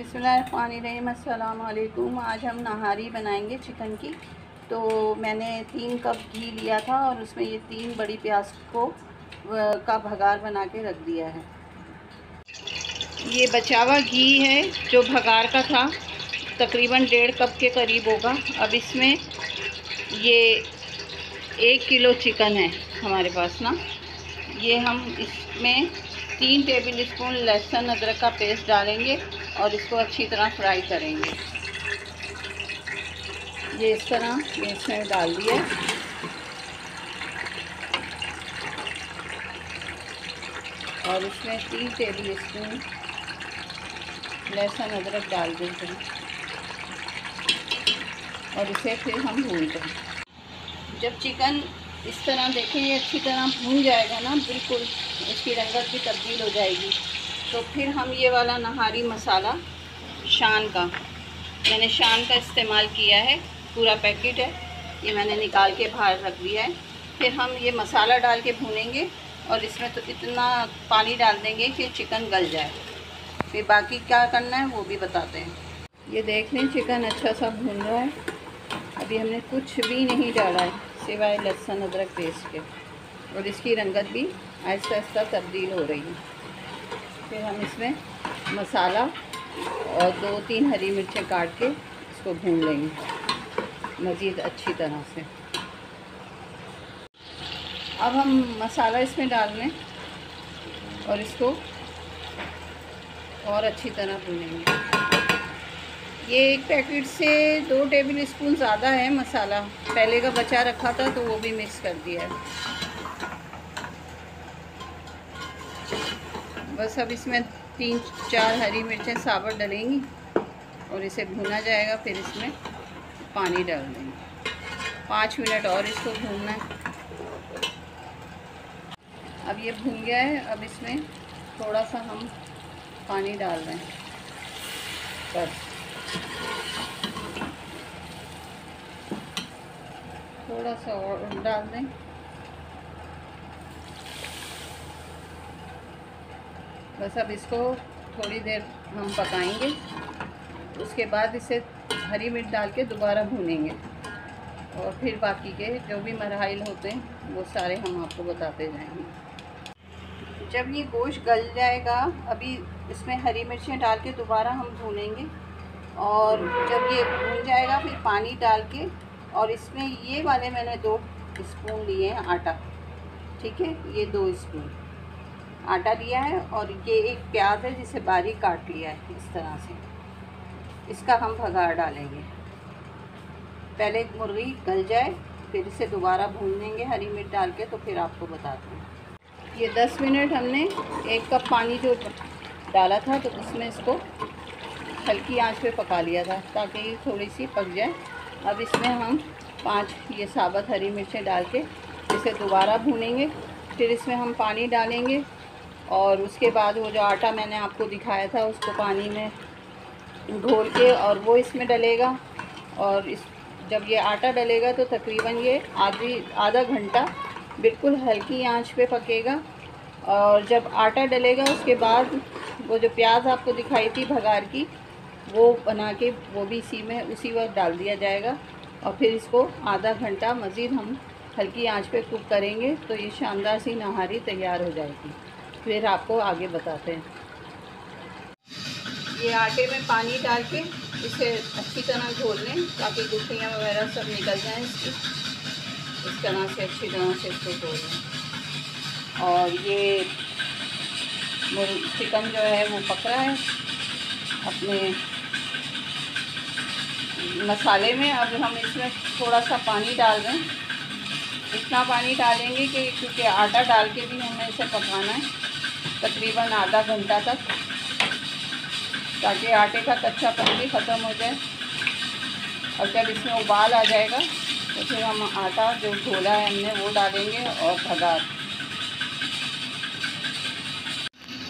बिस्मिल्लाहिर्रहमानिर्रहीम। अस्सलाम वालेकुम। आज हम नहारी बनाएंगे चिकन की। तो मैंने 3 कप घी लिया था और उसमें ये 3 बड़ी प्याज का भगार बना के रख दिया है। ये बचा हुआ घी है जो भगार का था, तकरीबन 1.5 कप के करीब होगा। अब इसमें ये 1 किलो चिकन है हमारे पास ना। ये हम इसमें 3 टेबल स्पून लहसुन अदरक का पेस्ट डालेंगे और इसको अच्छी तरह फ्राई करेंगे। ये इस तरह इसमें डाल दिया और इसमें 3 टेबल स्पून लहसुन अदरक डाल देते हैं और इसे फिर हम भूनते हैं। जब चिकन इस तरह देखें ये अच्छी तरह भून जाएगा ना, बिल्कुल इसकी रंगत भी तब्दील हो जाएगी, तो फिर हम ये वाला नहारी मसाला शान का, मैंने शान का इस्तेमाल किया है, पूरा पैकेट है, ये मैंने निकाल के बाहर रख दिया है। फिर हम ये मसाला डाल के भूनेंगे और इसमें तो इतना पानी डाल देंगे कि चिकन गल जाए। फिर बाकी क्या करना है वो भी बताते हैं। ये देख लें चिकन अच्छा सा भून रहा है। अभी हमने कुछ भी नहीं डाला है सिवाय लहसुन अदरक पेस्ट के, और इसकी रंगत भी आहिस्ता आहिस्ता तब्दील हो रही है। फिर हम इसमें मसाला और 2-3 हरी मिर्चें काट के इसको भून लेंगे मज़ीद अच्छी तरह से। अब हम मसाला इसमें डाल लें और इसको और अच्छी तरह भूनेंगे। ये एक पैकेट से 2 टेबल स्पून ज़्यादा है मसाला, पहले का बचा रखा था तो वो भी मिक्स कर दिया है। बस अब इसमें 3-4 हरी मिर्चें साबुत डलेंगी और इसे भुना जाएगा। फिर इसमें पानी डाल देंगे। 5 मिनट और इसको भूनना है। अब ये भून गया है। अब इसमें थोड़ा सा हम पानी डाल रहे हैं, बस थोड़ा सा और डाल दें। बस अब इसको थोड़ी देर हम पकाएंगे, उसके बाद इसे हरी मिर्च डाल के दोबारा भूनेंगे और फिर बाकी के जो भी मराहिल होते हैं वो सारे हम आपको बताते जाएंगे। जब ये गोश्त गल जाएगा, अभी इसमें हरी मिर्चें डाल के दोबारा हम भूनेंगे और जब ये भून जाएगा फिर पानी डाल के, और इसमें ये वाले मैंने 2 स्पून लिए हैं आटा, ठीक है, ये 2 स्पून आटा लिया है और ये एक प्याज है जिसे बारीक काट लिया है इस तरह से। इसका हम भगार डालेंगे। पहले मुर्गी गल जाए फिर इसे दोबारा भून लेंगे हरी मिर्च डाल के, तो फिर आपको बताते हैं। ये 10 मिनट हमने 1 कप पानी जो डाला था तो उसमें इसको हल्की आंच पे पका लिया था ताकि ये थोड़ी सी पक जाए। अब इसमें हम 5 ये साबुत हरी मिर्चें डाल के इसे दोबारा भूनेंगे। फिर इसमें हम पानी डालेंगे और उसके बाद वो जो आटा मैंने आपको दिखाया था उसको पानी में घोल के और वो इसमें डलेगा। और जब ये आटा डलेगा तो तकरीबन ये आधा घंटा बिल्कुल हल्की आंच पे पकेगा। और जब आटा डलेगा उसके बाद वो जो प्याज आपको दिखाई थी भगार की, वो बना के वो भी उसी वक्त डाल दिया जाएगा और फिर इसको आधा घंटा मज़ीद हम हल्की आंच पे कुक करेंगे तो ये शानदार सी नहारी तैयार हो जाएगी। फिर आपको आगे बताते हैं। ये आटे में पानी डाल के इसे अच्छी तरह घोल लें ताकि गुठलियाँ वगैरह सब निकल जाएँ इसकी। इस तरह से अच्छी तरह से इसको घोल लें। और ये चिकन जो है वो पक रहा है अपने मसाले में। अब हम इसमें थोड़ा सा पानी डाल दें। इतना पानी डालेंगे कि क्योंकि आटा डाल के भी हमें इसे पकाना है तकरीबन आधा घंटा तक, ताकि आटे का कच्चापन भी ख़त्म हो जाए। और जब इसमें उबाल आ जाएगा तो फिर हम आटा जो घोला है हमने वो डालेंगे और भगार।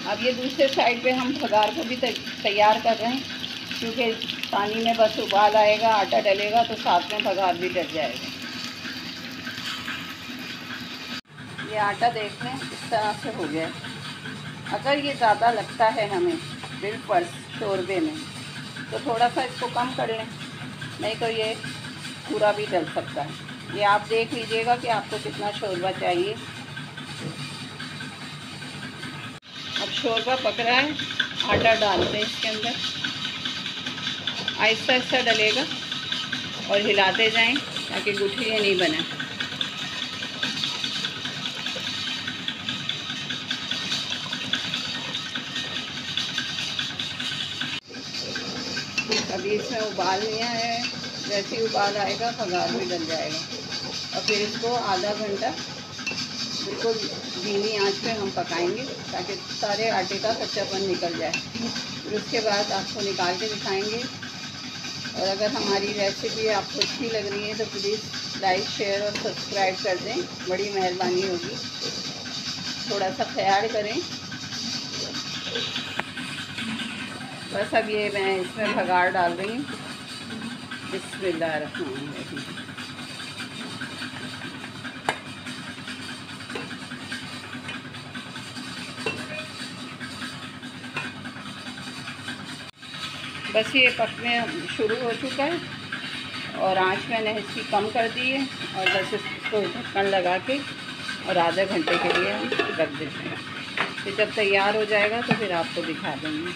अब ये दूसरे साइड पे हम भगार को भी तैयार कर रहे हैं, क्योंकि पानी में बस उबाल आएगा, आटा डलेगा तो साथ में भगार भी डल जाएगा। ये आटा देख लें इस तरह से हो गया। अगर ये ज़्यादा लगता है हमें बिल्कुल शोरबे में तो थोड़ा सा इसको कम कर लें, नहीं तो ये पूरा भी डल सकता है। ये आप देख लीजिएगा कि आपको कितना शोरबा चाहिए। अब शोरबा पक रहा है, आटा डालते हैं इसके अंदर, आहिस्ता आहिस्ता डलेगा और हिलाते जाएं ताकि गुठलियाँ नहीं बने। अभी इसमें उबाल लिया है, जैसे ही उबाल आएगा भगार भी डल जाएगा और फिर इसको आधा घंटा बिल्कुल धीमी आंच पे हम पकाएंगे ताकि सारे आटे का कच्चापन निकल जाए। फिर उसके बाद आपको निकाल के दिखाएंगे। और अगर हमारी रेसिपी आपको अच्छी लग रही है तो प्लीज़ लाइक, शेयर और सब्सक्राइब कर दें, बड़ी मेहरबानी होगी। थोड़ा सा ख्याल करें। बस अब ये मैं इसमें भगार डाल रही हूँ। बिस्मिल्लाहिर्रहमानिर्रहीम। बस ये पकने शुरू हो चुका है और आंच मैंने इसकी कम कर दी है और बस इसको ढक्कन लगा के और आधे घंटे के लिए हम रख देते हैं। फिर जब तैयार हो जाएगा तो फिर आपको दिखा देंगे।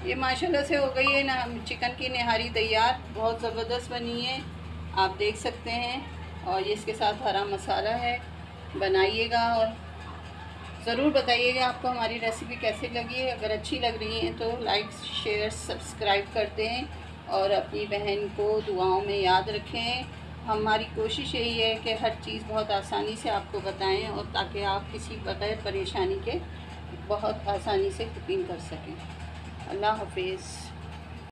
ये माशाल्लाह से हो गई है ना चिकन की निहारी तैयार। बहुत ज़बरदस्त बनी है, आप देख सकते हैं। और ये इसके साथ हरा मसाला है। बनाइएगा और ज़रूर बताइएगा आपको हमारी रेसिपी कैसी लगी है। अगर अच्छी लग रही है तो लाइक, शेयर, सब्सक्राइब करते हैं और अपनी बहन को दुआओं में याद रखें। हमारी कोशिश यही है कि हर चीज़ बहुत आसानी से आपको बताएं और ताकि आप किसी बगैर परेशानी के बहुत आसानी से कुकिंग कर सकें। अल्लाह हाफिज़।